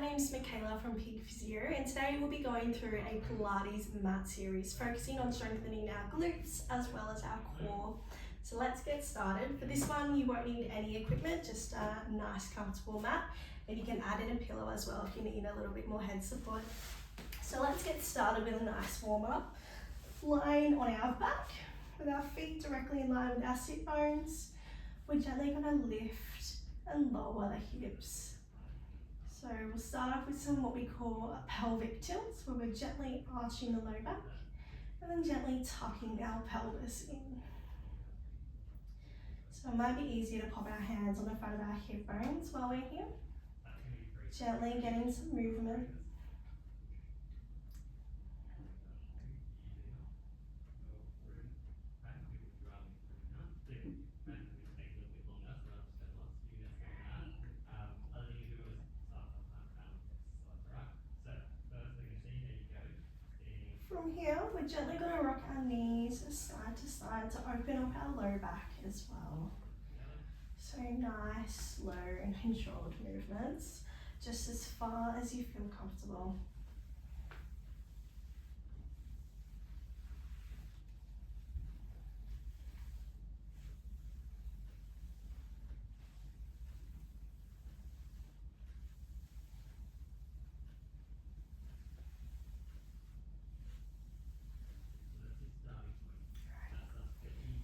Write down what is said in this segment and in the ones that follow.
my name's Michaela from Peak Physio, and today we'll be going through a Pilates mat series focusing on strengthening our glutes as well as our core. So let's get started. For this one you won't need any equipment, just a nice comfortable mat, and you can add in a pillow as well if you need a little bit more head support. So let's get started with a nice warm up. Lying on our back with our feet directly in line with our sit bones, we're gently going to lift and lower the hips. So we'll start off with some what we call pelvic tilts, where we're gently arching the low back and then gently tucking our pelvis in. So it might be easier to pop our hands on the front of our hip bones while we're here. Gently getting some movement. From here, we're gently going to rock our knees side to side to open up our low back as well. So nice, slow and controlled movements, just as far as you feel comfortable.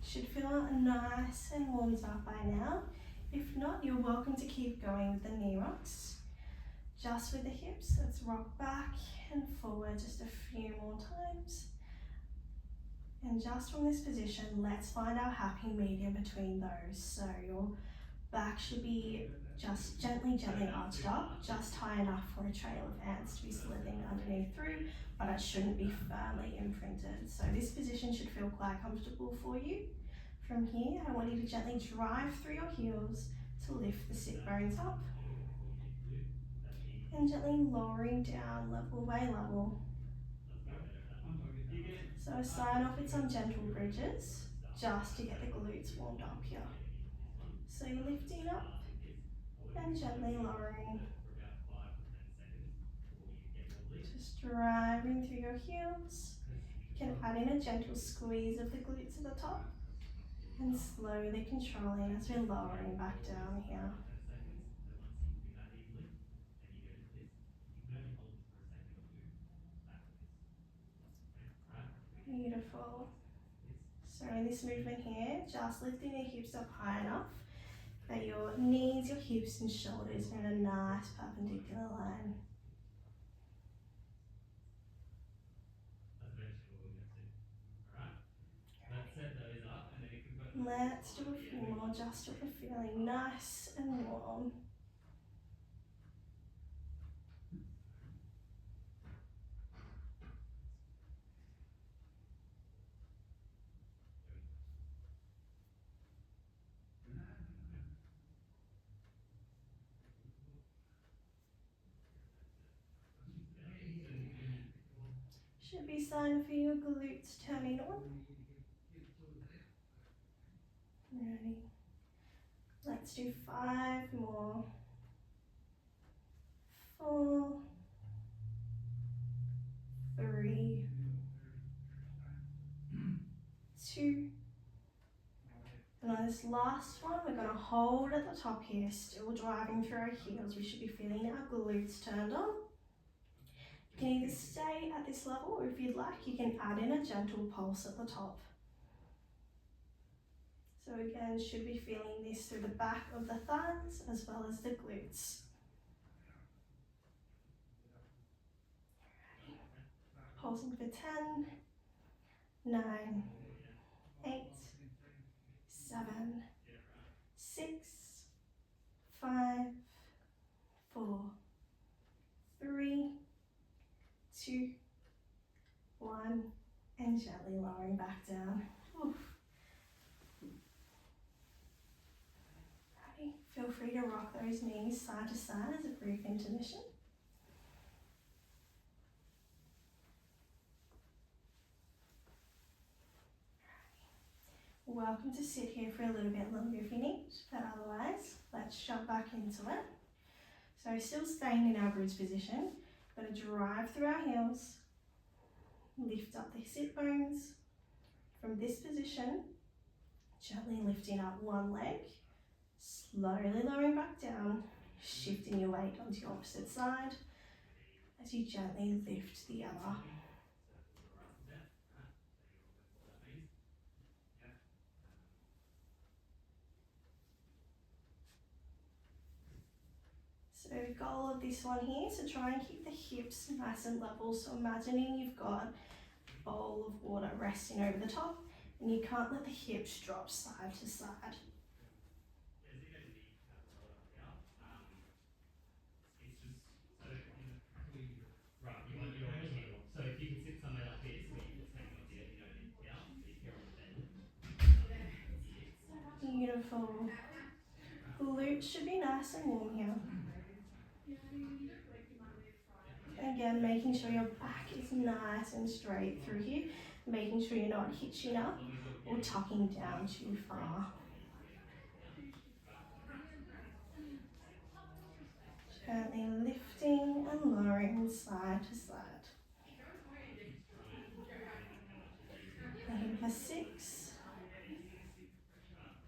Should feel nice and warmed up by now. If not, you're welcome to keep going with the knee rocks. Just with the hips, let's rock back and forward just a few more times. And just from this position, let's find our happy medium between those. So your back should be just gently arched up, just high enough for a trail of ants to be slithering underneath through, but it shouldn't be firmly imprinted. So this position should feel quite comfortable for you. From here, I want you to gently drive through your heels to lift the sit bones up. And gently lowering down level by level. So start off with some gentle bridges, just to get the glutes warmed up here. So you're lifting up and gently lowering. Just driving through your heels. You can add in a gentle squeeze of the glutes at the top and slowly controlling as we're lowering back down here. Beautiful. So in this movement here, just lifting your hips up high enough that your knees, your hips and shoulders are in a nice perpendicular line. Let's do a few more just till we're feeling nice and warm. Should be starting for your glutes turning on. Ready. Let's do 5 more. 4, 3, 2. And on this last one, we're going to hold at the top here, still driving through our heels. We should be feeling our glutes turned on. You can either stay at this level, or if you'd like, you can add in a gentle pulse at the top. So again, should be feeling this through the back of the thighs as well as the glutes. Pulsing for 10, 9, 8, 7, 6, 5, 4, 3, 2, 1, and gently lowering back down. Oof. Ready? Feel free to rock those knees side to side as a brief intermission. Welcome to sit here for a little bit longer if you need, but otherwise, let's jump back into it. So still staying in our bridge position, we're going to drive through our heels, lift up the sit bones. From this position, gently lifting up one leg, slowly lowering back down, shifting your weight onto the opposite side as you gently lift the other. So the goal of this one here is to try and keep the hips nice and level. So imagining you've got a bowl of water resting over the top and you can't let the hips drop side to side. Beautiful. Glutes should be nice and warm here. Again, making sure your back is nice and straight through here, making sure you're not hitching up or tucking down too far. Gently lifting and lowering side to side. Aim for 6.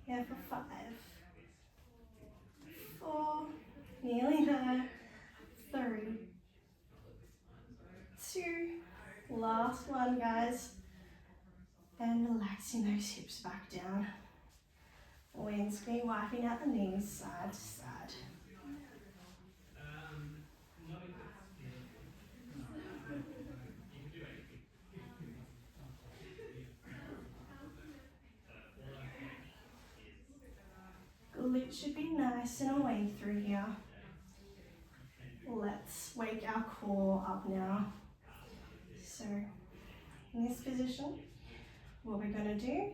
Here for 5. 4. Nearly there. 3. 2. Last one, guys. And relaxing those hips back down. Windscreen, wiping out the knees side to side. Glutes should be nice and away through here. Let's wake our core up now. So in this position, what we're going to do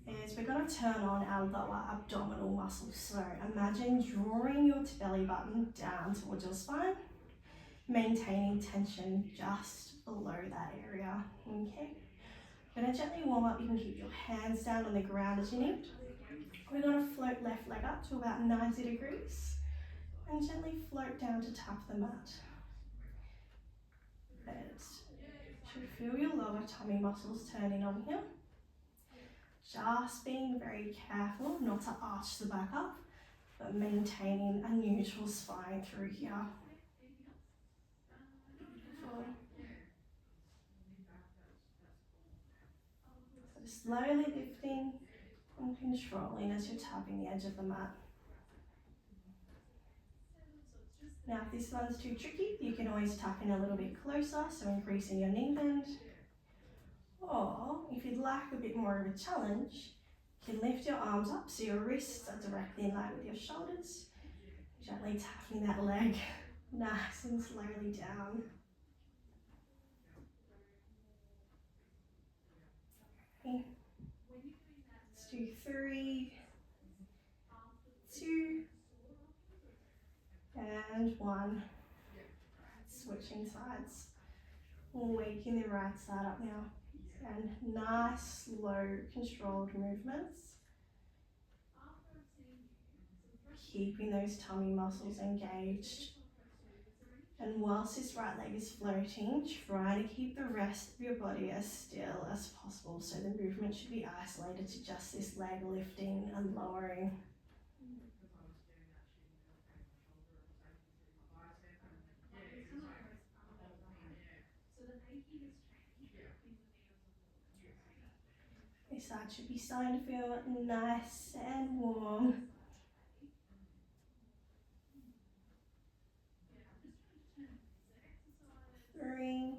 is we're going to turn on our lower abdominal muscles. So imagine drawing your belly button down towards your spine, maintaining tension just below that area. Okay. We're going to gently warm up. You can keep your hands down on the ground as you need. We're going to float left leg up to about 90 degrees and gently float down to tap the mat. Should feel your lower tummy muscles turning on here. Just being very careful not to arch the back up, but maintaining a neutral spine through here. Beautiful. So slowly lifting and controlling as you're tapping the edge of the mat. Now if this one's too tricky, you can always tap in a little bit closer, so increasing your knee bend. Or if you'd like a bit more of a challenge, you can lift your arms up so your wrists are directly in line with your shoulders. Gently tapping that leg nice and slowly down. Okay. Let's do 3, 2, and 1. Switching sides. Waking the right side up now. And nice, slow, controlled movements. Keeping those tummy muscles engaged. And whilst this right leg is floating, try to keep the rest of your body as still as possible. So the movement should be isolated to just this leg lifting and lowering. This side should be starting to feel nice and warm. 3,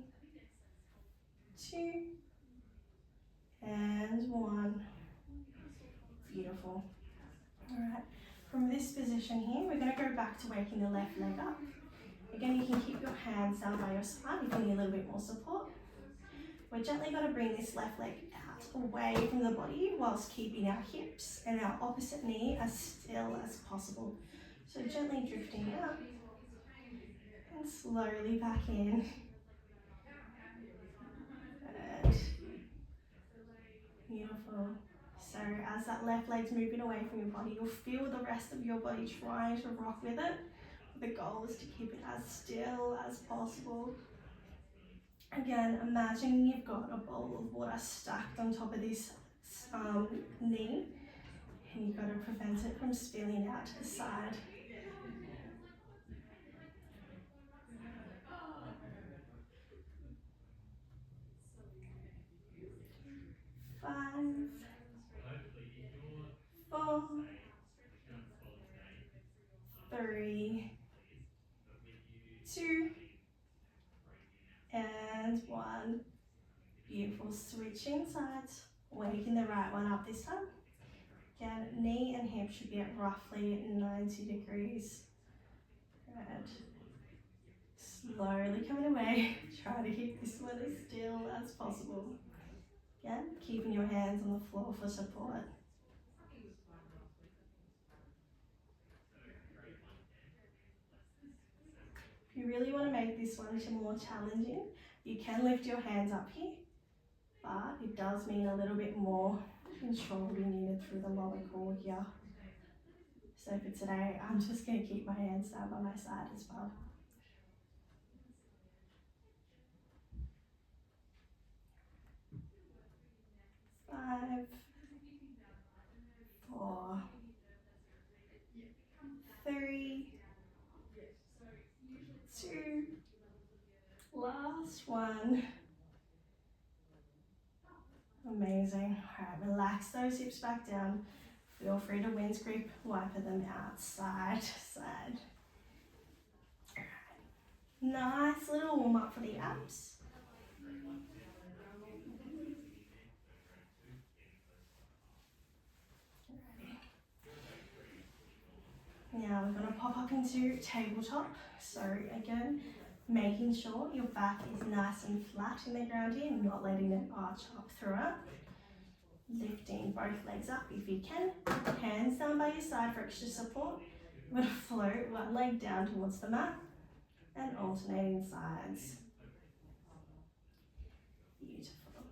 2, and 1. Beautiful. Alright, from this position here, we're going to go back to waking the left leg up. Again, you can keep your hands down by your side if you need a little bit more support. We're gently going to bring this left leg out away from the body whilst keeping our hips and our opposite knee as still as possible. So gently drifting out and slowly back in. Good. Beautiful. So as that left leg's moving away from your body, you'll feel the rest of your body trying to rock with it. the goal is to keep it as still as possible. Again, imagine you've got a bowl of water stacked on top of this knee, and you've got to prevent it from spilling out to the side. 5, 4, 3, 2, and 1. Beautiful. Switching sides, waking the right one up this time. Again, knee and hip should be at roughly 90 degrees. Good. Slowly coming away. Try to keep this one as still as possible. Again, keeping your hands on the floor for support. If you really want to make this one more challenging, you can lift your hands up here, but it does mean a little bit more control will be needed through the lower core here. So for today, I'm just going to keep my hands down by my side as well. 5, 4, 3, 2, last one. Amazing. All right, relax those hips back down. Feel free to winds grip, wipe them out side to side. All right. Nice little warm up for the abs. Now we're going to pop up into tabletop. So again, making sure your back is nice and flat in the ground here, not letting it arch up throughout. Lifting both legs up if you can. Hands down by your side for extra support. We're going to float one leg down towards the mat and alternating sides. Beautiful.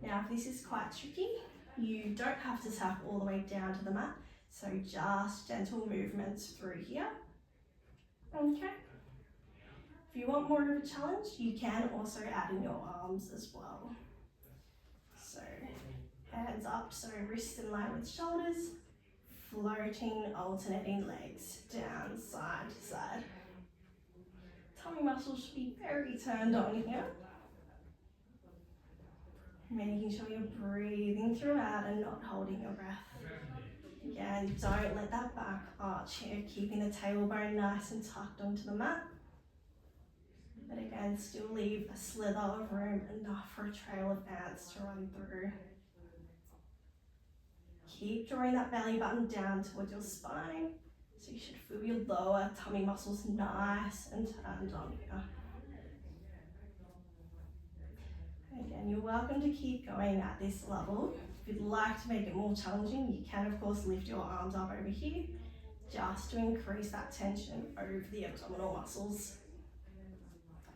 Now if this is quite tricky, you don't have to tap all the way down to the mat. So just gentle movements through here. Okay. If you want more of a challenge, you can also add in your arms as well. So hands up, so wrists in line with shoulders, floating, alternating legs down side to side. Tummy muscles should be very turned on here. Making sure you're breathing throughout and not holding your breath. Again, don't let that back arch here, keeping the tailbone nice and tucked onto the mat. But again, still leave a slither of room, enough for a trail of ants to run through. Keep drawing that belly button down towards your spine, so you should feel your lower tummy muscles nice and turned on here. Again, you're welcome to keep going at this level. If you'd like to make it more challenging, you can of course lift your arms up over here, just to increase that tension over the abdominal muscles.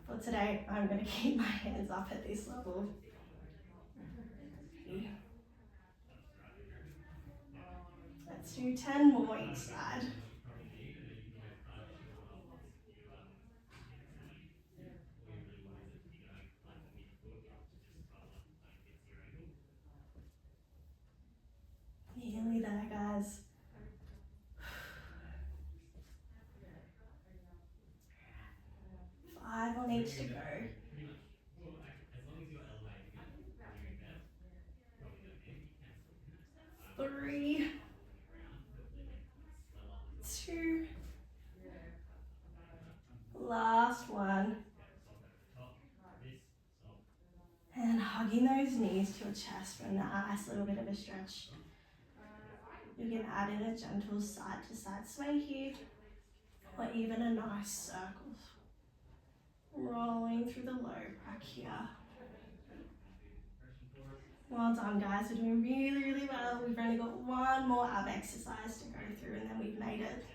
For today, I'm going to keep my hands up at this level. Let's do 10 more each side. Nearly there, guys. 5 on each to go. 3, 2, last one. And hugging those knees to your chest for a nice little bit of a stretch. You can add in a gentle side to side sway here, or even a nice circle. Rolling through the low back here. Well done, guys. We're doing really, really well. We've only got one more ab exercise to go through and then we've made it.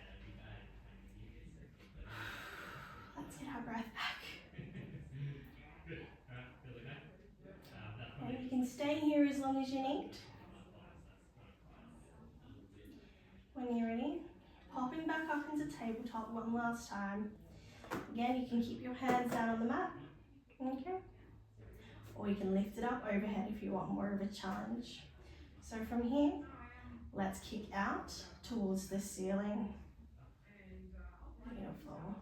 Let's get our breath back. And you can stay here as long as you need. When you're ready, popping back up into tabletop one last time. Again, you can keep your hands down on the mat, okay? Or you can lift it up overhead if you want more of a challenge. So from here, let's kick out towards the ceiling. Beautiful.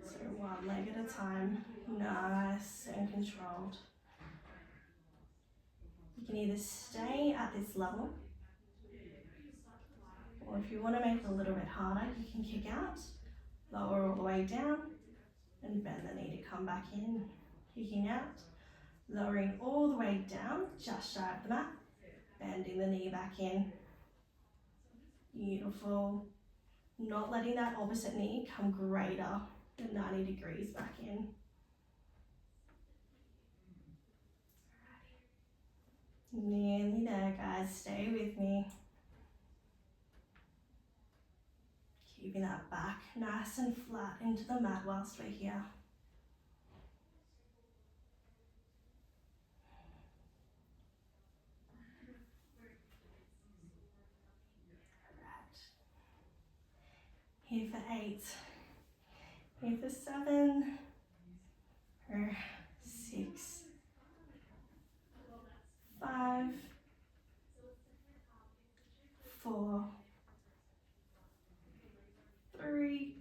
So one leg at a time, nice and controlled. You can either stay at this level, or if you want to make it a little bit harder, you can kick out, lower all the way down, and bend the knee to come back in. Kicking out, lowering all the way down, just shy of the mat, bending the knee back in. Beautiful. Not letting that opposite knee come greater than 90 degrees back in. Nearly there, guys. Stay with me. Keeping that back nice and flat into the mat whilst we're here. Right. Here for 8. Here for 7. Or 6. 5. 4. 3.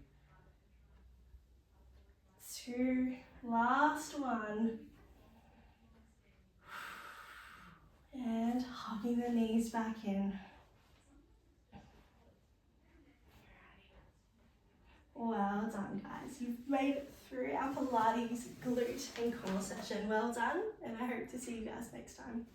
2. Last one. And hugging the knees back in. Well done, guys. You've made it through our Pilates glute and core session. Well done, and I hope to see you guys next time.